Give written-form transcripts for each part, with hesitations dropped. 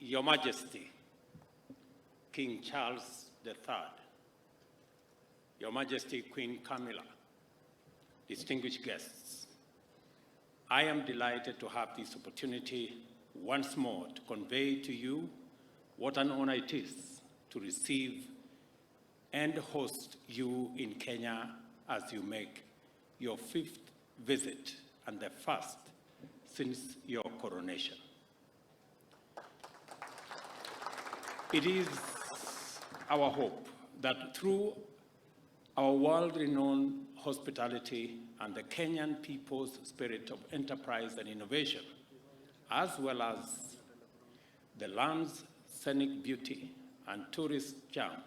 Your Majesty, King Charles III, Your Majesty, Queen Camilla, distinguished guests, I am delighted to have this opportunity once more to convey to you what an honor it is to receive and host you in Kenya as you make your 5th visit and the first since your coronation. It is our hope that through our world-renowned hospitality and the Kenyan people's spirit of enterprise and innovation, as well as the land's scenic beauty and tourist charm,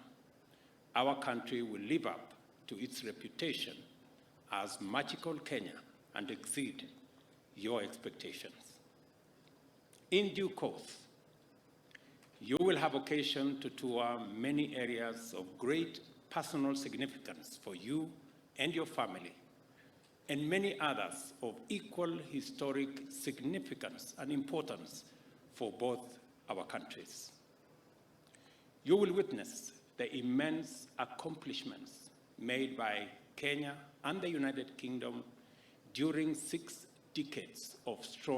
our country will live up to its reputation as magical Kenya and exceed your expectations. In due course, you will have occasion to tour many areas of great personal significance for you and your family, and many others of equal historic significance and importance for both our countries. You will witness the immense accomplishments made by Kenya and the United Kingdom during 6 decades of strong